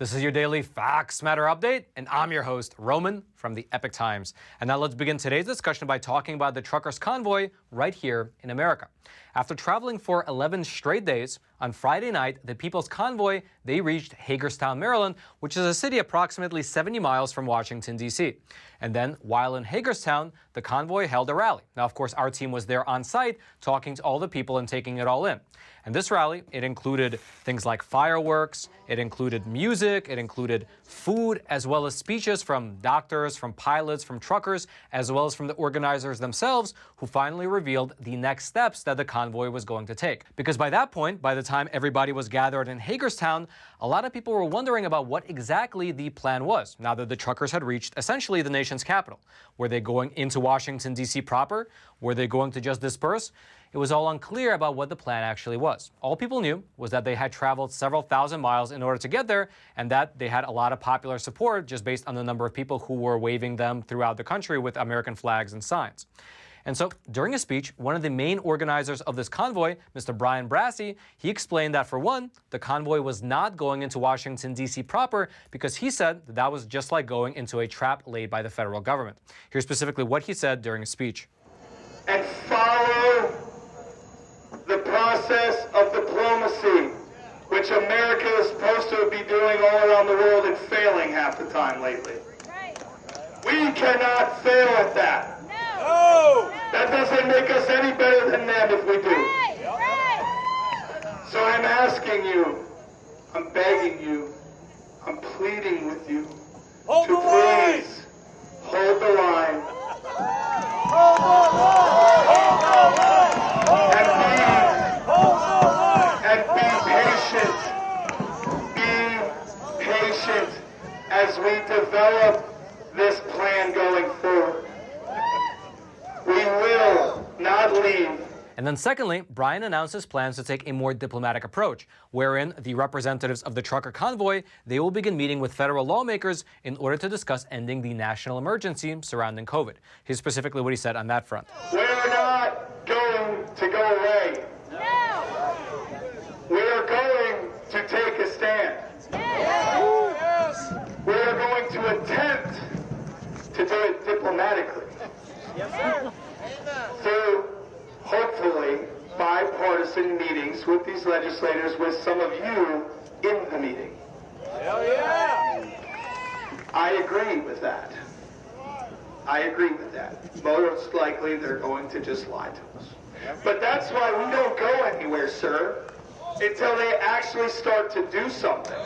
This is your daily Facts Matter update, and I'm your host, Roman, from the Epic Times. And now let's begin today's discussion by talking about the truckers' convoy right here in America. After traveling for 11 straight days, on Friday night, the People's Convoy, they reached Hagerstown, Maryland, which is a city approximately 70 miles from Washington, D.C. And then, while in Hagerstown, the convoy held a rally. Now, of course, our team was there on site, talking to all the people and taking it all in. And this rally, it included things like fireworks, it included music, it included food, as well as speeches from doctors, from pilots, from truckers, as well as from the organizers themselves, who finally revealed the next steps that the convoy was going to take. Because by that point, by the time everybody was gathered in Hagerstown, a lot of people were wondering about what exactly the plan was, now that the truckers had reached essentially the nation's capital. Were they going into Washington, D.C. proper? Were they going to just disperse? It was all unclear about what the plan actually was. All people knew was that they had traveled several thousand miles in order to get there, and that they had a lot of popular support just based on the number of people who were waving them throughout the country with American flags and signs. And so, during a speech, one of the main organizers of this convoy, Mr. Brian Brassey, he explained that, for one, the convoy was not going into Washington, D.C. proper, because he said that was just like going into a trap laid by the federal government. Here's specifically what he said during a speech. And follow the process of diplomacy, which America is supposed to be doing all around the world and failing half the time lately. Right. We cannot fail at that. No. That doesn't make us any better than them if we do. Right. Right. So I'm asking you, I'm begging you, I'm pleading with you Hold to the line. please hold the line Hold the line! Hold the line! and be patient as we develop this plan going forward. We will not leave. And then secondly, Brian announced his plans to take a more diplomatic approach, wherein the representatives of the trucker convoy, they will begin meeting with federal lawmakers in order to discuss ending the national emergency surrounding COVID. Here's specifically what he said on that front. We're not going to go away. No. We are going to take a stand. Yes. We are going to attempt to do it diplomatically. Through, hopefully, bipartisan meetings with these legislators, with some of you in the meeting. Hell yeah! I agree with that. I agree with that. Most likely they're going to just lie to us. But that's why we don't go anywhere, sir, until they actually start to do something.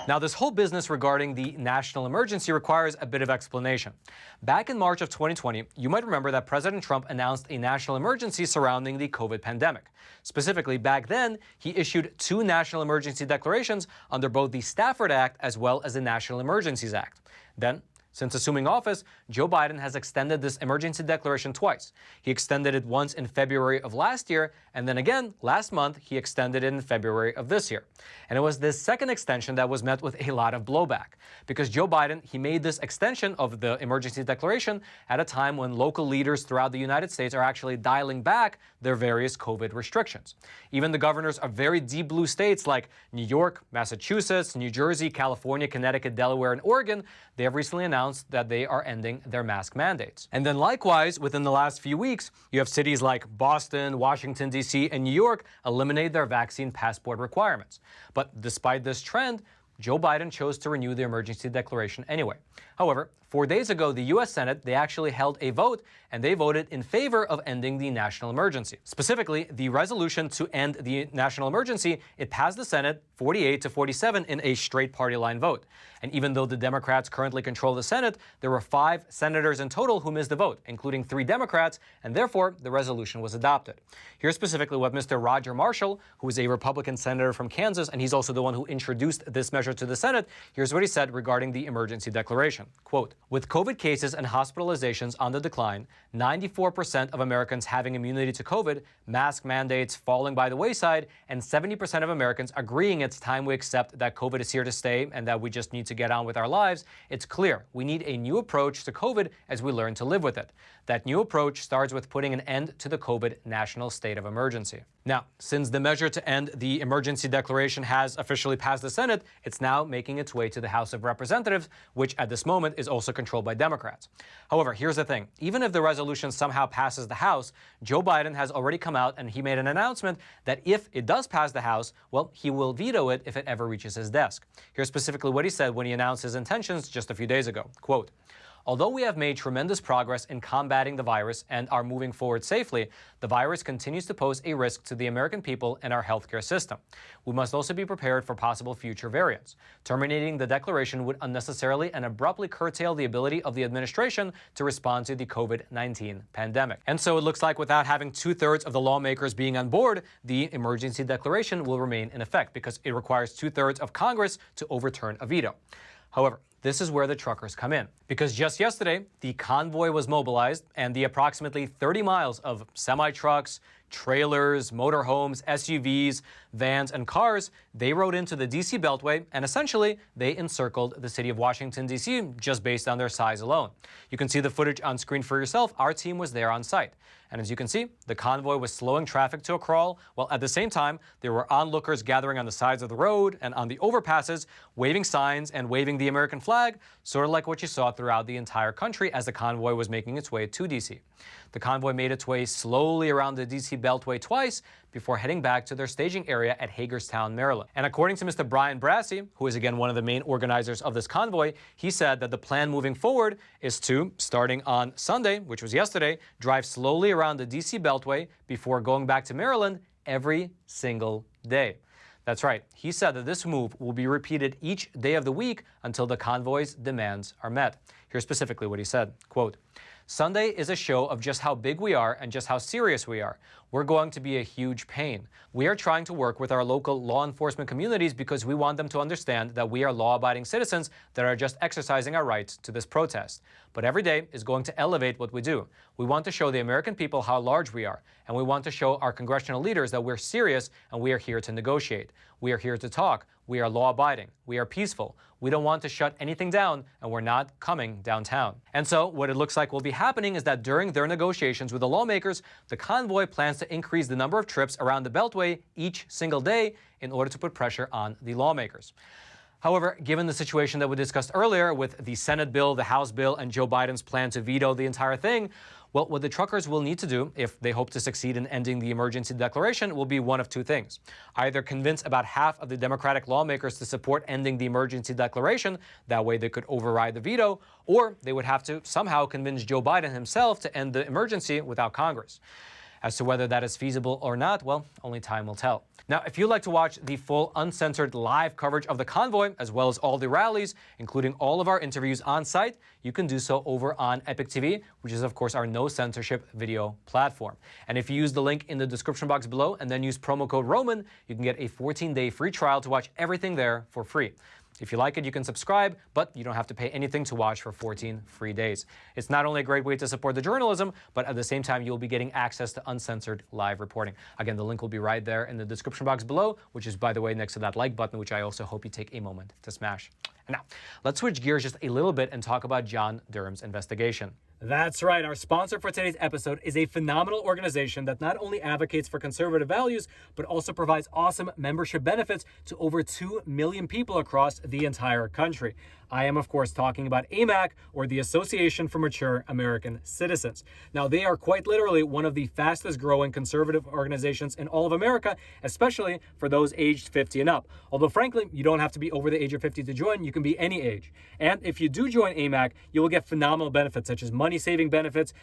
Now, this whole business regarding the national emergency requires a bit of explanation. Back in March of 2020, you might remember that President Trump announced a national emergency surrounding the COVID pandemic. Specifically, back then, he issued 2 national emergency declarations under both the Stafford Act as well as the National Emergencies Act. Then, since assuming office, Joe Biden has extended this emergency declaration twice. He extended it once in February of last year, and then again, last month, he extended it in February of this year. And it was this second extension that was met with a lot of blowback, because Joe Biden, he made this extension of the emergency declaration at a time when local leaders throughout the United States are actually dialing back their various COVID restrictions. Even the governors of very deep blue states like New York, Massachusetts, New Jersey, California, Connecticut, Delaware, and Oregon, they have recently announced that they are ending their mask mandates. And then likewise, within the last few weeks, you have cities like Boston, Washington, D.C., and New York eliminate their vaccine passport requirements. But despite this trend, Joe Biden chose to renew the emergency declaration anyway. However, 4 days ago, the U.S. Senate, they actually held a vote, and they voted in favor of ending the national emergency. Specifically, the resolution to end the national emergency, it passed the Senate 48 to 47 in a straight party line vote. And even though the Democrats currently control the Senate, there were 5 senators in total who missed the vote, including 3 Democrats, and therefore the resolution was adopted. Here's specifically what Mr. Roger Marshall, who is a Republican senator from Kansas, and he's also the one who introduced this measure measure to the Senate, here's what he said regarding the emergency declaration. Quote, with COVID cases and hospitalizations on the decline, 94% of Americans having immunity to COVID, mask mandates falling by the wayside, and 70% of Americans agreeing it's time we accept that COVID is here to stay and that we just need to get on with our lives, it's clear we need a new approach to COVID as we learn to live with it. That new approach starts with putting an end to the COVID national state of emergency. Now, since the measure to end the emergency declaration has officially passed the Senate, it's now making its way to the House of Representatives, which at this moment is also controlled by Democrats. However, here's the thing. Even if the resolution somehow passes the House, Joe Biden has already come out and he made an announcement that if it does pass the House, well, he will veto it if it ever reaches his desk. Here's specifically what he said when he announced his intentions just a few days ago. Quote, although we have made tremendous progress in combating the virus and are moving forward safely, the virus continues to pose a risk to the American people and our healthcare system. We must also be prepared for possible future variants. Terminating the declaration would unnecessarily and abruptly curtail the ability of the administration to respond to the COVID-19 pandemic. And so it looks like without having 2/3 of the lawmakers being on board, the emergency declaration will remain in effect because it requires 2/3 of Congress to overturn a veto. However, this is where the truckers come in, because just yesterday, the convoy was mobilized and the approximately 30 miles of semi-trucks, trailers, motorhomes, SUVs, vans, and cars, they rode into the D.C. Beltway and essentially they encircled the city of Washington, D.C. just based on their size alone. You can see the footage on screen for yourself. Our team was there on site. And as you can see, the convoy was slowing traffic to a crawl, while at the same time, there were onlookers gathering on the sides of the road and on the overpasses, waving signs and waving the American flag, sort of like what you saw throughout the entire country as the convoy was making its way to D.C. The convoy made its way slowly around the D.C. Beltway twice before heading back to their staging area at Hagerstown, Maryland. And according to Mr. Brian Brassey, who is again one of the main organizers of this convoy, he said that the plan moving forward is to, starting on Sunday, which was yesterday, drive slowly around the D.C. Beltway before going back to Maryland every single day. That's right. He said that this move will be repeated each day of the week until the convoy's demands are met. Here's specifically what he said. Quote, Sunday is a show of just how big we are and just how serious we are. We're going to be a huge pain. We are trying to work with our local law enforcement communities because we want them to understand that we are law-abiding citizens that are just exercising our rights to this protest. But every day is going to elevate what we do. We want to show the American people how large we are, and we want to show our congressional leaders that we're serious and we are here to negotiate. We are here to talk. We are law-abiding. We are peaceful. We don't want to shut anything down, and we're not coming downtown. And so what it looks like will be happening is that during their negotiations with the lawmakers, the convoy plans to increase the number of trips around the Beltway each single day in order to put pressure on the lawmakers. However, given the situation that we discussed earlier with the Senate bill, the House bill, and Joe Biden's plan to veto the entire thing, well, what the truckers will need to do, if they hope to succeed in ending the emergency declaration, will be one of two things. Either convince about half of the Democratic lawmakers to support ending the emergency declaration, that way they could override the veto, or they would have to somehow convince Joe Biden himself to end the emergency without Congress. As to whether that is feasible or not, well, only time will tell. Now, if you'd like to watch the full uncensored live coverage of the convoy, as well as all the rallies, including all of our interviews on site, you can do so over on Epic TV, which is, of course, our no censorship video platform. And if you use the link in the description box below and then use promo code Roman, you can get a 14-day free trial to watch everything there for free. If you like it, you can subscribe, but you don't have to pay anything to watch for 14 free days. It's not only a great way to support the journalism, but at the same time, you'll be getting access to uncensored live reporting. Again, the link will be right there in the description box below, which is, by the way, next to that like button, which I also hope you take a moment to smash. And now, let's switch gears just a little bit and talk about John Durham's investigation. That's right. Our sponsor for today's episode is a phenomenal organization that not only advocates for conservative values, but also provides awesome membership benefits to over 2 million people across the entire country. I am, of course, talking about AMAC, or the Association for Mature American Citizens. Now, they are quite literally one of the fastest growing conservative organizations in all of America, especially for those aged 50 and up. Although, frankly, you don't have to be over the age of 50 to join. You can be any age. And if you do join AMAC, you will get phenomenal benefits such as money-saving benefits,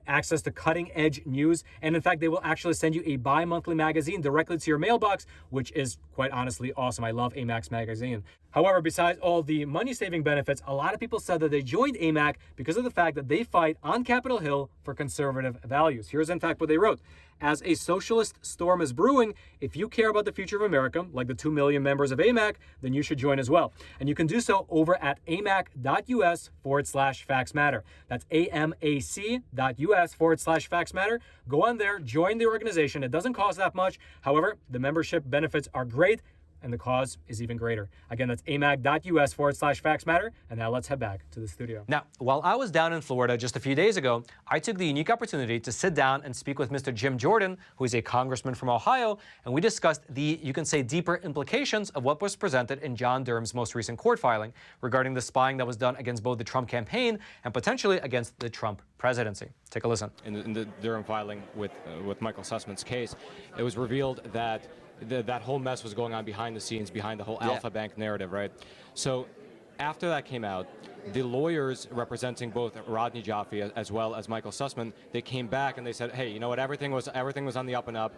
access to cutting-edge news, and in fact, they will actually send you a bi-monthly magazine directly to your mailbox, which is quite honestly awesome. I love AMAC's magazine. However, besides all the money-saving life-saving benefits, a lot of people said that they joined AMAC because of the fact that they fight on Capitol Hill for conservative values. Here's in fact what they wrote. As a socialist storm is brewing, if you care about the future of America, like the 2 million members of AMAC, then you should join as well. And you can do so over at amac.us/factsmatter. That's amac.us/factsmatter. Go on there, join the organization. It doesn't cost that much. However, the membership benefits are great, and the cause is even greater. Again, that's amac.us/factsmatter. And now let's head back to the studio. Now, while I was down in Florida just a few days ago, I took the unique opportunity to sit down and speak with Mr. Jim Jordan, who is a congressman from Ohio, and we discussed the, you can say, deeper implications of what was presented in John Durham's most recent court filing regarding the spying that was done against both the Trump campaign and potentially against the Trump presidency. Take a listen. In the Durham filing with Michael Sussman's case, it was revealed that that whole mess was going on behind the scenes, behind the whole Alpha Bank narrative, right? So after that came out, the lawyers representing both Rodney Jaffe as well as Michael Sussman, they came back and they said, hey, you know what, everything was on the up and up.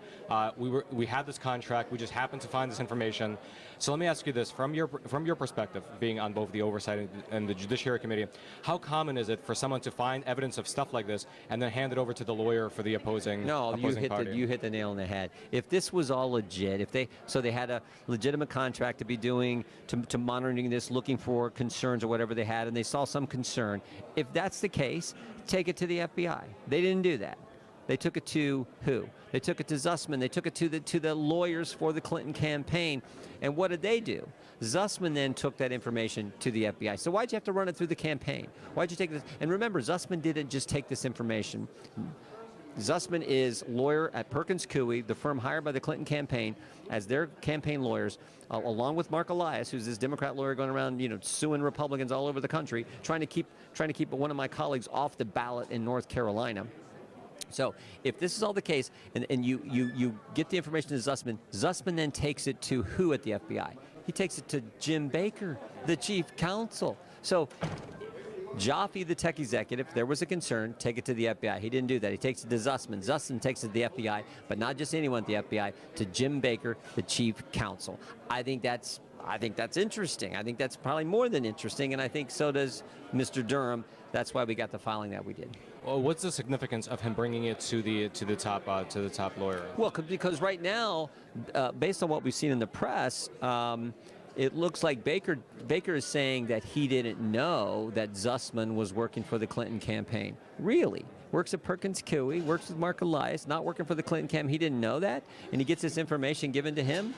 We had this contract, we just happened to find this information. So let me ask you this, from your perspective, being on both the oversight and the Judiciary Committee, how common is it for someone to find evidence of stuff like this and then hand it over to the lawyer for the opposing party? You hit the nail on the head. If this was all legit, they had a legitimate contract to be doing, to monitoring this, looking for concerns or whatever they had, and they saw some concern, if that's the case, take it to the FBI. They didn't do that. They took it to who? They took it to Sussman. They took it to the lawyers for the Clinton campaign. And what did they do? Sussman then took that information to the FBI. So why'd you have to run it through the campaign? Why'd you take this? And remember, Sussman didn't just take this information. Sussman is lawyer at Perkins Coie, the firm hired by the Clinton campaign as their campaign lawyers, along with Mark Elias, who's this Democrat lawyer going around, suing Republicans all over the country, trying to keep one of my colleagues off the ballot in North Carolina. So if this is all the case, and you get the information to Sussman then takes it to who at the FBI? He takes it to Jim Baker, the chief counsel. So Jaffe, the tech executive, there was a concern, take it to the FBI. He didn't do that. He takes it to Sussman. Sussman takes it to the FBI, but not just anyone at the FBI, to Jim Baker, the chief counsel. I think that's interesting. I think that's probably more than interesting, and I think so does Mr. Durham. That's why we got the filing that we did. Well, what's the significance of him bringing it to the top lawyer? Well, because right now, based on what we've seen in the press, it looks like Baker is saying that he didn't know that Sussman was working for the Clinton campaign. Really? Works at Perkins Coie, works with Mark Elias, not working for the Clinton campaign. He didn't know that, and he gets this information given to him?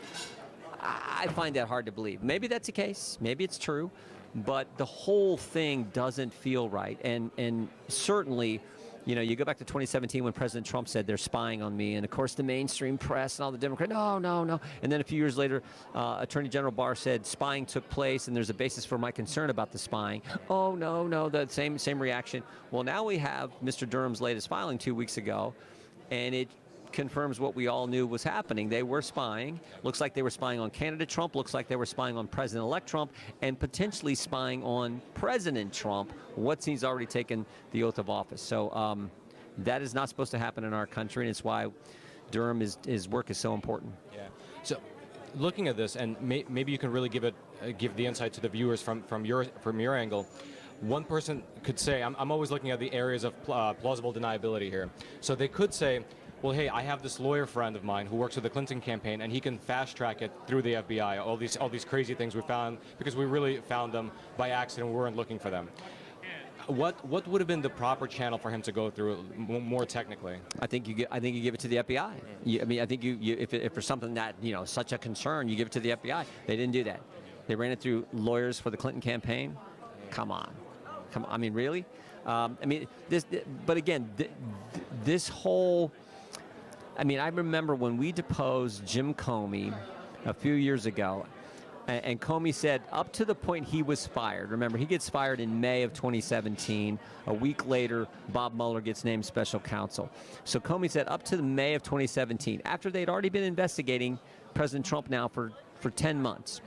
I find that hard to believe. Maybe that's the case. Maybe it's true. But the whole thing doesn't feel right. And certainly, you go back to 2017 when President Trump said they're spying on me. And, of course, the mainstream press and all the Democrats, no. And then a few years later, Attorney General Barr said spying took place and there's a basis for my concern about the spying. Oh, no, the same reaction. Well, now we have Mr. Durham's latest filing 2 weeks ago, and it confirms what we all knew was happening. They were spying. Looks like they were spying on candidate Trump. Looks like they were spying on President-elect Trump and potentially spying on President Trump once he's already taken the oath of office. So that is not supposed to happen in our country, and it's why Durham, his work is so important. Yeah. So looking at this, and maybe you can really give the insight to the viewers from your angle. One person could say, I'm always looking at the areas of plausible deniability here. So they could say, well, hey, I have this lawyer friend of mine who works with the Clinton campaign, and he can fast track it through the FBI. All these crazy things we found because we really found them by accident. We weren't looking for them. What would have been the proper channel for him to go through more technically? I think you give it to the FBI. I think if for something that such a concern, you give it to the FBI. They didn't do that. They ran it through lawyers for the Clinton campaign. Come on. I mean, really? But again, this whole. I remember when we deposed Jim Comey a few years ago, and Comey said up to the point he was fired. Remember, he gets fired in May of 2017. A week later, Bob Mueller gets named special counsel. So Comey said up to the May of 2017, after they'd already been investigating President Trump now for 10 months.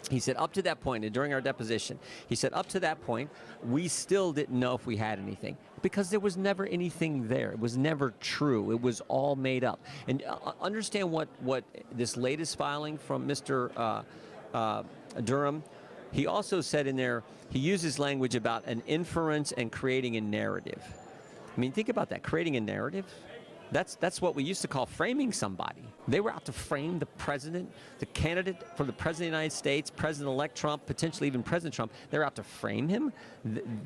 He said up to that point, and during our deposition, he said up to that point, we still didn't know if we had anything because there was never anything there. It was never true. It was all made up. And understand what this latest filing from Mr. Durham, He also said in there, he uses language about an inference and creating a narrative. I mean, think about that, creating a narrative. That's what we used to call framing somebody. They were out to frame the president, the candidate for the president of the United States, President-elect Trump, potentially even President Trump. They're out to frame him.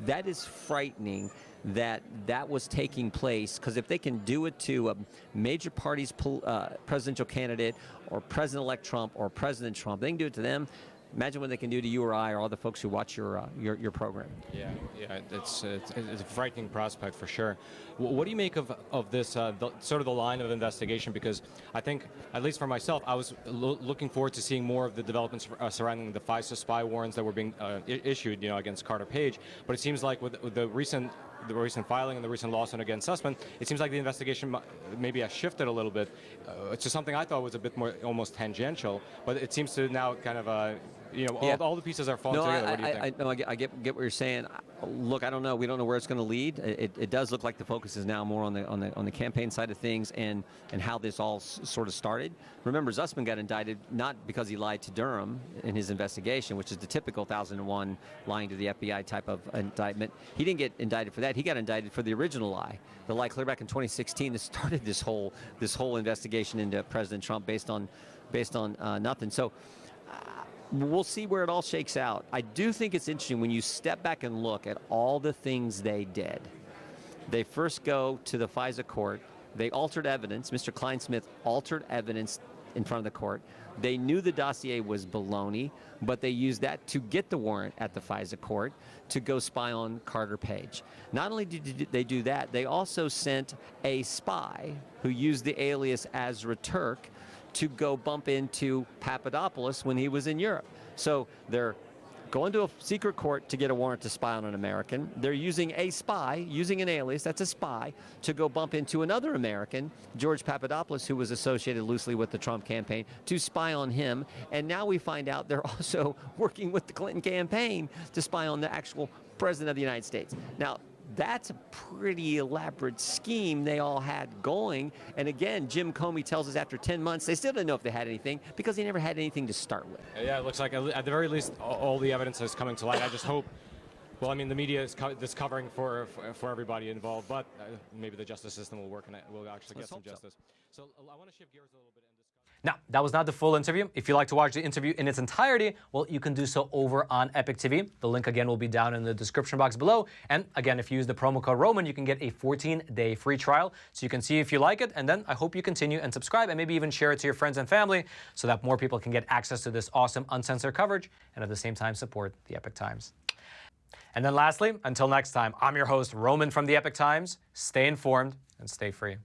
That is frightening that was taking place, because if they can do it to a major party's presidential candidate or President-elect Trump or President Trump, they can do it to them. Imagine what they can do to you or I or all the folks who watch your program. Yeah, it's a frightening prospect for sure. What do you make of this sort of the line of investigation? Because I think, at least for myself, I was looking forward to seeing more of the developments surrounding the FISA spy warrants that were being issued, against Carter Page. But it seems like with the recent filing and the recent lawsuit against Sussman, it seems like the investigation maybe has shifted a little bit to something I thought was a bit more almost tangential, but it seems to now kind of, all the pieces are falling together. What do you think? I get what you're saying. Look, I don't know. We don't know where it's going to lead. It does look like the focus is now more on the campaign side of things and how this all sort of started. Remember, Sussman got indicted not because he lied to Durham in his investigation, which is the typical 1001 lying to the FBI type of indictment. He didn't get indicted for that. He got indicted for the original lie, the lie clear back in 2016 that started this whole investigation into President Trump based on nothing. So. We'll see where it all shakes out. I do think it's interesting when you step back and look at all the things they did. They first go to the FISA court. They altered evidence. Mr. Kleinsmith altered evidence in front of the court. They knew the dossier was baloney, but they used that to get the warrant at the FISA court to go spy on Carter Page. Not only did they do that, they also sent a spy who used the alias Azra Turk to go bump into Papadopoulos when he was in Europe. So they're going to a secret court to get a warrant to spy on an American. They're using a spy, using an alias, that's a spy, to go bump into another American, George Papadopoulos, who was associated loosely with the Trump campaign, to spy on him. And now we find out they're also working with the Clinton campaign to spy on the actual president of the United States. Now, that's a pretty elaborate scheme they all had going. And again, Jim Comey tells us after 10 months, they still didn't know if they had anything because they never had anything to start with. Yeah, it looks like at the very least, all the evidence is coming to light. I just hope, well, I mean, the media is covering for everybody involved, but maybe the justice system will work and we'll actually get some justice. So I want to shift gears a little bit. Now, that was not the full interview. If you'd like to watch the interview in its entirety, well, you can do so over on Epic TV. The link, again, will be down in the description box below. And again, if you use the promo code Roman, you can get a 14-day free trial. So you can see if you like it. And then I hope you continue and subscribe and maybe even share it to your friends and family so that more people can get access to this awesome uncensored coverage and at the same time support the Epic Times. And then lastly, until next time, I'm your host, Roman from the Epic Times. Stay informed and stay free.